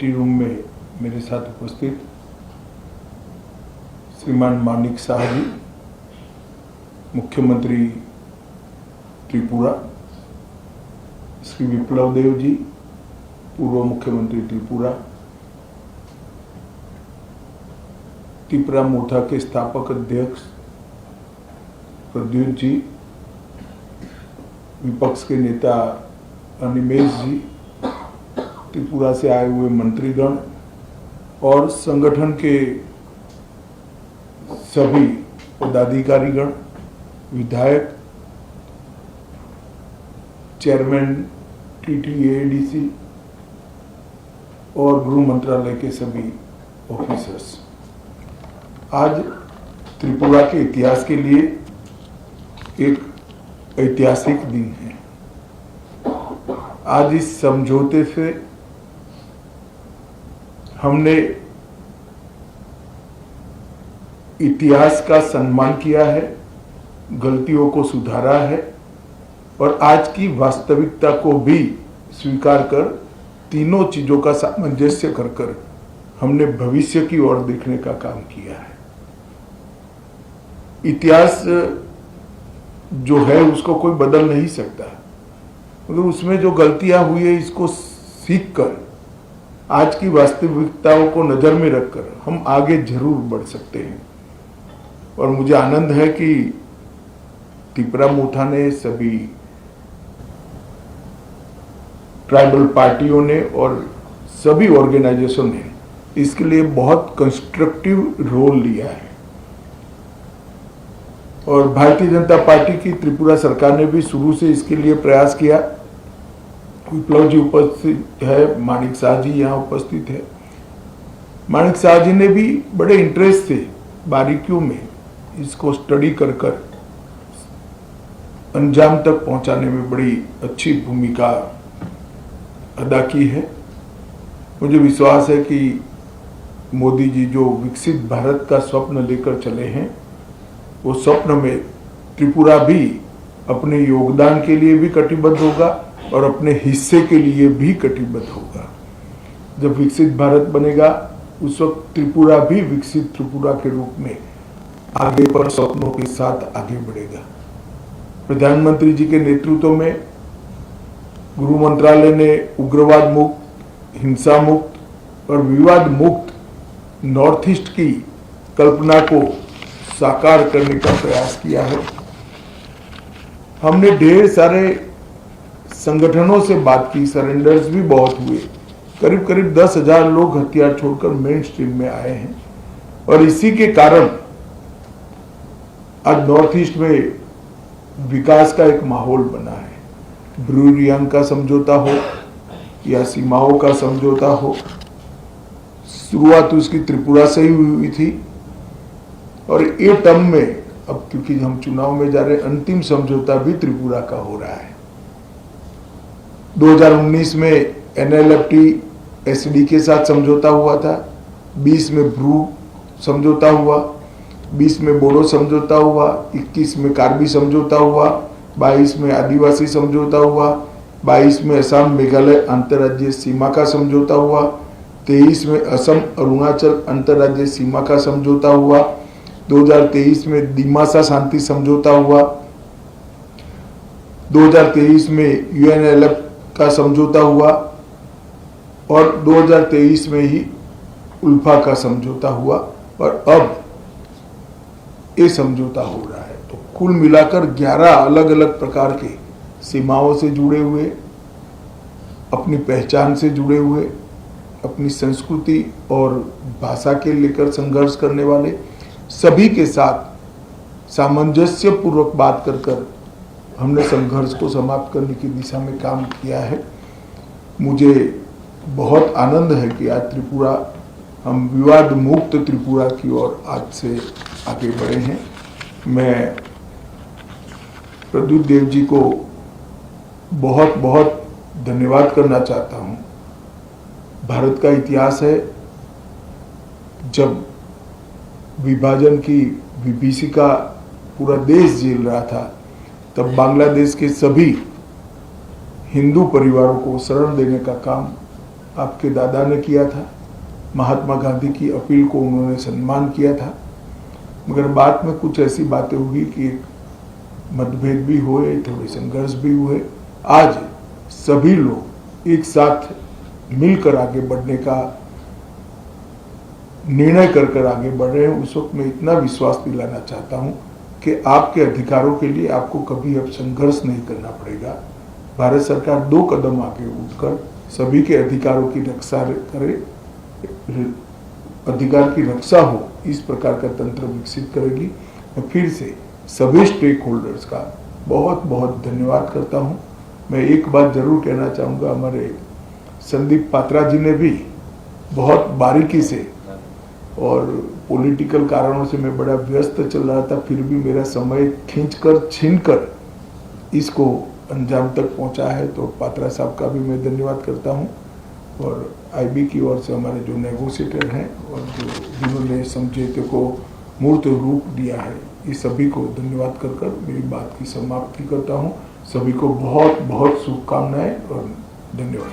Committee room में मेरे साथ उपस्थित श्रीमान मानिक शाह जी, मुख्यमंत्री त्रिपुरा, श्री विप्लव देव जी, पूर्व मुख्यमंत्री त्रिपुरा, त्रिपुरा मोर्चा के स्थापक अध्यक्ष प्रद्युत जी, विपक्ष के नेता अनिमेश जी, त्रिपुरा से आए हुए मंत्रीगण और संगठन के सभी पदाधिकारीगण, विधायक, चेयरमैन TTADC और गृह मंत्रालय के सभी ऑफिसर्स। आज त्रिपुरा के इतिहास के लिए एक ऐतिहासिक दिन है। आज इस समझौते से हमने इतिहास का सम्मान किया है, गलतियों को सुधारा है और आज की वास्तविकता को भी स्वीकार कर तीनों चीजों का सामंजस्य कर हमने भविष्य की ओर देखने का काम किया है। इतिहास जो है उसको कोई बदल नहीं सकता, मगर उसमें जो गलतियां हुई है इसको सीखकर आज की वास्तविकताओं को नजर में रखकर हम आगे जरूर बढ़ सकते हैं। और मुझे आनंद है कि त्रिपुरा मोर्चा ने, सभी ट्राइबल पार्टियों ने और सभी ऑर्गेनाइजेशन ने इसके लिए बहुत कंस्ट्रक्टिव रोल लिया है। और भारतीय जनता पार्टी की त्रिपुरा सरकार ने भी शुरू से इसके लिए प्रयास किया। विप्लव जी उपस्थित है, मानिक शाह जी यहाँ उपस्थित है। मानिक शाह जी ने भी बड़े इंटरेस्ट से बारीकियों में इसको स्टडी कर अंजाम तक पहुंचाने में बड़ी अच्छी भूमिका अदा की है। मुझे विश्वास है कि मोदी जी जो विकसित भारत का स्वप्न लेकर चले हैं, वो स्वप्न में त्रिपुरा भी अपने योगदान के लिए भी कटिबद्ध होगा और अपने हिस्से के लिए भी कटिबद्ध होगा। जब विकसित भारत बनेगा उस वक्त त्रिपुरा भी विकसित त्रिपुरा के रूप में आगे पर स्वप्नों के साथ आगे बढ़ेगा। प्रधानमंत्री जी के नेतृत्व में गृह मंत्रालय ने उग्रवाद मुक्त, हिंसा मुक्त और विवाद मुक्त नॉर्थ ईस्ट की कल्पना को साकार करने का प्रयास किया है। हमने ढेर सारे संगठनों से बात की, सरेंडर्स भी बहुत हुए। करीब करीब 10,000 लोग हथियार छोड़कर मेन स्ट्रीम में आए हैं और इसी के कारण आज नॉर्थ ईस्ट में विकास का एक माहौल बना है। ब्रू रियांग का समझौता हो या सीमाओं का समझौता हो, शुरुआत उसकी त्रिपुरा से ही हुई थी और ये टर्म में अब क्योंकि हम चुनाव में जा रहे, अंतिम समझौता भी त्रिपुरा का हो रहा है। 2019 में NLFT SD के साथ समझौता हुआ था, 20 में ब्रू समझौता हुआ, 20 में बोडो समझौता हुआ, 21 में कार्बी समझौता हुआ, 22 में आदिवासी समझौता हुआ, 22 में असम मेघालय अंतर्राज्यीय सीमा का समझौता हुआ, 23 में असम अरुणाचल अंतर्राज्यीय सीमा का समझौता हुआ, 2023 में दिमासा शांति समझौता हुआ, 2023 में UNLF का समझौता हुआ और 2023 में ही उल्फा का समझौता हुआ और अब ये समझौता हो रहा है। तो कुल मिलाकर 11 अलग अलग प्रकार के सीमाओं से जुड़े हुए, अपनी पहचान से जुड़े हुए, अपनी संस्कृति और भाषा के लेकर संघर्ष करने वाले सभी के साथ सामंजस्य पूर्वक बात कर हमने संघर्ष को समाप्त करने की दिशा में काम किया है। मुझे बहुत आनंद है कि आज त्रिपुरा, हम विवाद मुक्त त्रिपुरा की ओर आज से आगे बढ़े हैं। मैं प्रद्युत देव जी को बहुत बहुत धन्यवाद करना चाहता हूं। भारत का इतिहास है, जब विभाजन की विभीषिका पूरा देश झेल रहा था, तब बांग्लादेश के सभी हिंदू परिवारों को शरण देने का काम आपके दादा ने किया था। महात्मा गांधी की अपील को उन्होंने सम्मान किया था, मगर बाद में कुछ ऐसी बातें हुई कि मतभेद भी हुए, थोड़े संघर्ष भी हुए। आज सभी लोग एक साथ मिलकर आगे बढ़ने का निर्णय कर आगे बढ़ रहे हैं। उस वक्त मैं इतना विश्वास दिलाना चाहता हूं कि आपके अधिकारों के लिए आपको कभी अब संघर्ष नहीं करना पड़ेगा। भारत सरकार 2 कदम आगे उठकर सभी के अधिकारों की रक्षा करे, अधिकार की रक्षा हो, इस प्रकार का तंत्र विकसित करेगी। मैं फिर से सभी स्टेक होल्डर्स का बहुत बहुत धन्यवाद करता हूं। मैं एक बात जरूर कहना चाहूँगा, हमारे संदीप पात्रा जी ने भी बहुत बारीकी से, और पॉलिटिकल कारणों से मैं बड़ा व्यस्त चल रहा था, फिर भी मेरा समय खींचकर छीनकर इसको अंजाम तक पहुंचा है, तो पात्रा साहब का भी मैं धन्यवाद करता हूं। और आईबी की ओर से हमारे जो नेगोशिएटर हैं और जिन्होंने समझौते को मूर्त रूप दिया है, ये सभी को धन्यवाद कर मेरी बात की समाप्ति करता हूं। सभी को बहुत बहुत शुभकामनाएं और धन्यवाद।